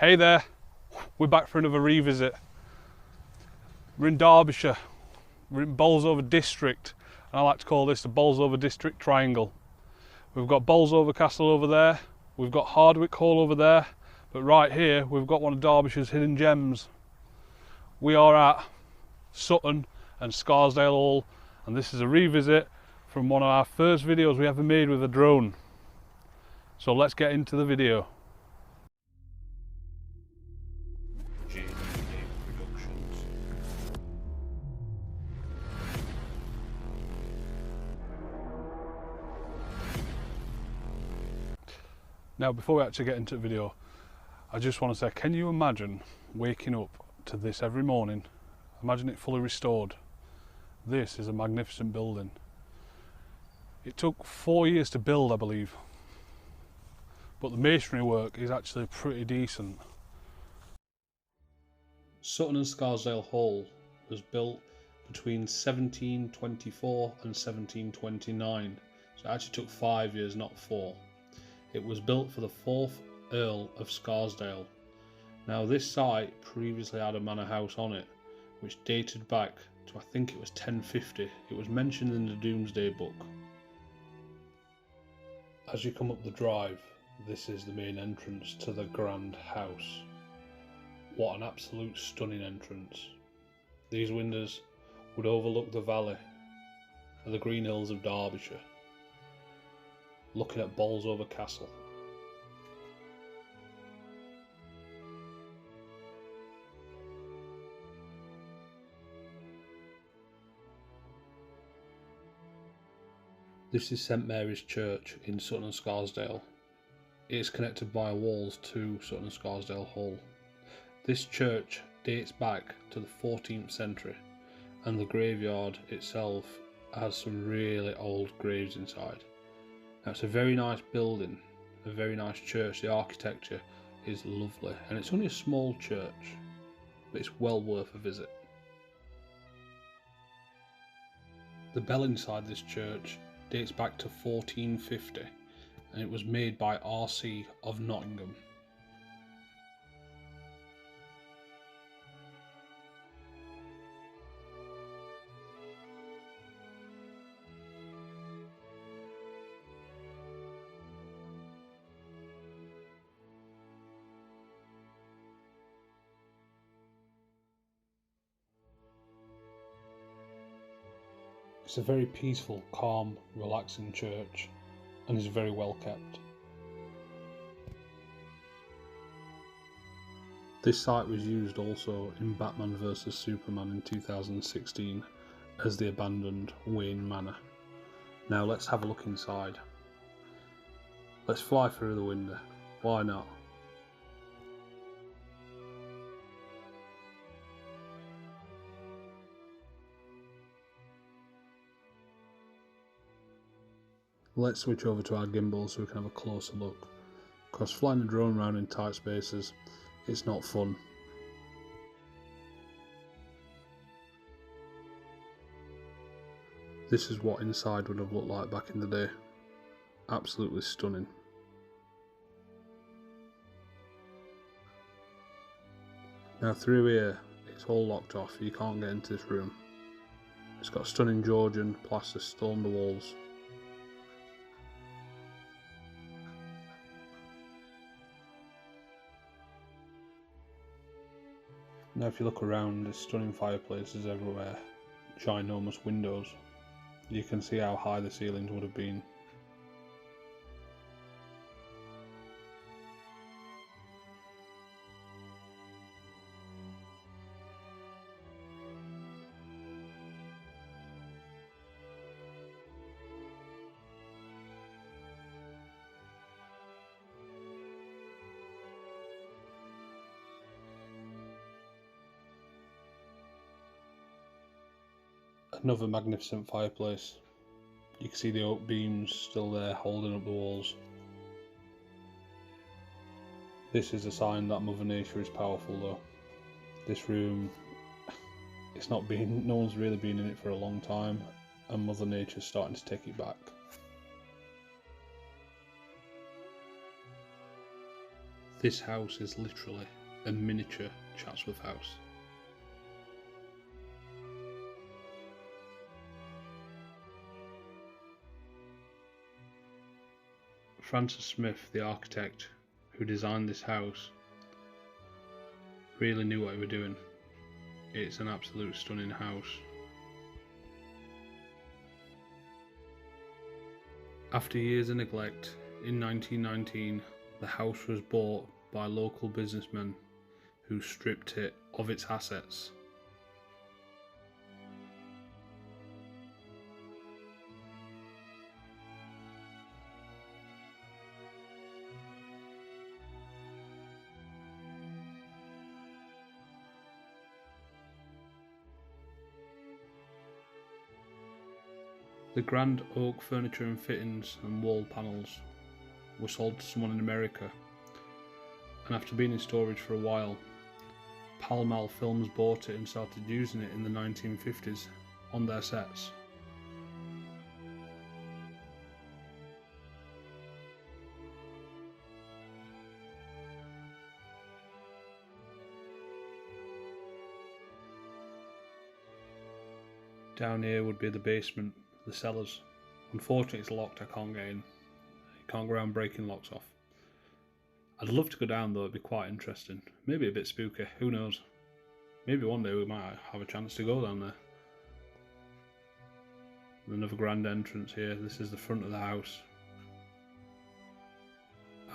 Hey there, we're back for another revisit. We're in Derbyshire, we're in Bolsover District, and I like to call this the Bolsover District Triangle. We've got Bolsover Castle over there, we've got Hardwick Hall over there, but right here we've got one of Derbyshire's hidden gems. We are at Sutton and Scarsdale Hall, and this is a revisit from one of our first videos we ever made with a drone. So let's get into the video. Now, before we actually get into the video, I just want to say, can you imagine waking up to this every morning? Imagine it fully restored. This is a magnificent building. It took 4 years to build, I believe, but the masonry work is actually pretty decent. Sutton and Scarsdale Hall was built between 1724 and 1729, so it actually took 5 years, not 4. It was built for the 4th Earl of Scarsdale. Now, this site previously had a manor house on it, which dated back to, I think it was 1050. It was mentioned in the Domesday Book. As you come up the drive, this is the main entrance to the grand house. What an absolute stunning entrance. These windows would overlook the valley of the green hills of Derbyshire, looking at Bolsover Castle. This is St Mary's Church in Sutton and Scarsdale. It is connected by walls to Sutton and Scarsdale Hall. This church dates back to the 14th century, and the graveyard itself has some really old graves inside. Now, it's a very nice building, a very nice church. The architecture is lovely, and it's only a small church, but it's well worth a visit. The bell inside this church dates back to 1450, and it was made by R.C. of Nottingham. It's a very peaceful, calm, relaxing church, and is very well kept. This site was used also in Batman vs Superman in 2016 as the abandoned Wayne Manor. Now let's have a look inside. Let's fly through the window, why not? Let's switch over to our gimbal so we can have a closer look, because flying a drone around in tight spaces, it's not fun. This is what inside would have looked like back in the day. Absolutely stunning. Now, through here, it's all locked off, you can't get into this room. It's got stunning Georgian plaster still on the walls. Now, if you look around, there's stunning fireplaces everywhere, ginormous windows. You can see how high the ceilings would have been. Another magnificent fireplace. You can see the oak beams still there holding up the walls. This is a sign that Mother Nature is powerful though. This room, no one's really been in it for a long time, and Mother Nature's starting to take it back. This house is literally a miniature Chatsworth house. Francis Smith, the architect who designed this house, really knew what he was doing. It's an absolute stunning house. After years of neglect, in 1919, the house was bought by local businessmen who stripped it of its assets. The grand oak furniture and fittings and wall panels were sold to someone in America, and after being in storage for a while, Pall Mall Films bought it and started using it in the 1950s on their sets. Down here would be the basement, the cellars. Unfortunately it's locked, I can't get in. You can't go around breaking locks off. I'd love to go down though, it'd be quite interesting. Maybe a bit spooky, who knows. Maybe one day we might have a chance to go down there. Another grand entrance here, this is the front of the house.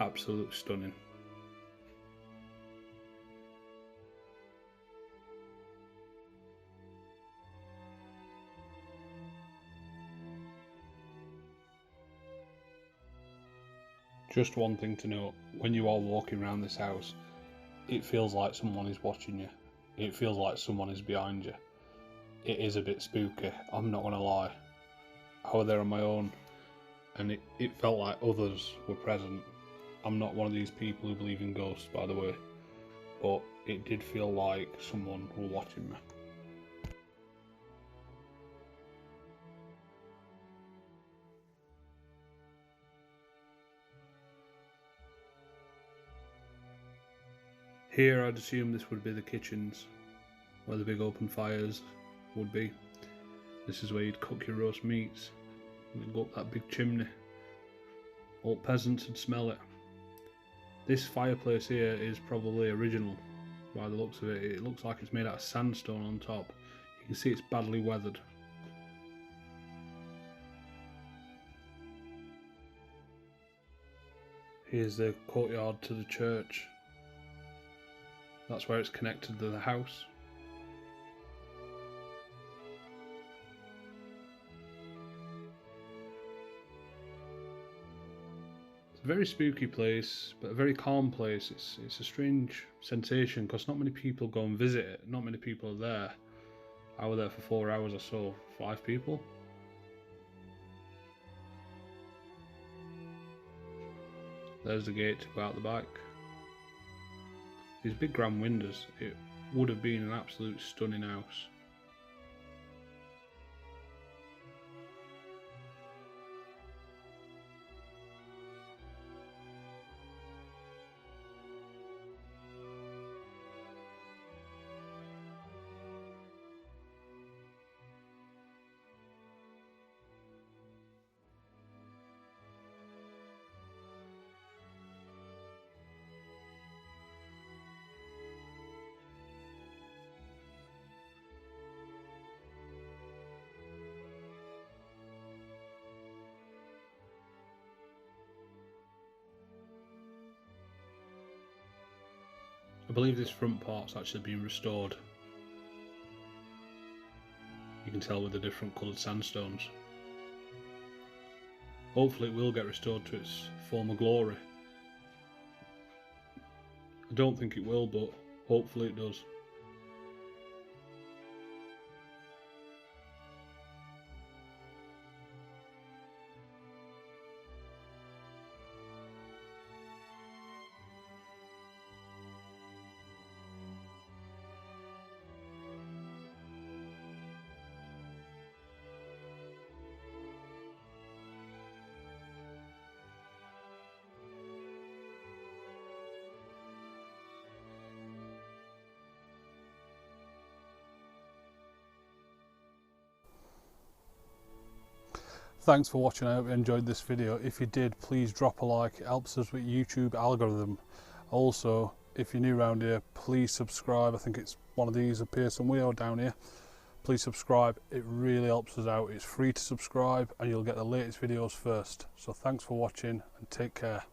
Absolutely stunning. Just one thing to note, when you are walking around this house, it feels like someone is watching you. It feels like someone is behind you. It is a bit spooky, I'm not gonna lie. I was there on my own and it felt like others were present. I'm not one of these people who believe in ghosts, by the way, but it did feel like someone was watching me. Here I'd assume this would be the kitchens, where the big open fires would be. This is where you'd cook your roast meats, and go up that big chimney. All peasants would smell it. This fireplace here is probably original, by the looks of it. It looks like it's made out of sandstone on top. You can see it's badly weathered. Here's the courtyard to the church. That's where it's connected to the house. It's a very spooky place, but a very calm place. It's a strange sensation because not many people go and visit it. Not many people are there. I was there for 4 hours or so. 5 people. There's the gate to go out the back. These big grand windows, it would have been an absolute stunning house. I believe this front part's actually been restored. You can tell with the different coloured sandstones. Hopefully it will get restored to its former glory. I don't think it will, but hopefully it does. Thanks for watching. I hope you enjoyed this video. If you did, please drop a like. It helps us with YouTube algorithm. Also, if you're new around here, please subscribe. I think it's one of these appears somewhere down here. Please subscribe. It really helps us out. It's free to subscribe and you'll get the latest videos first. So thanks for watching and take care.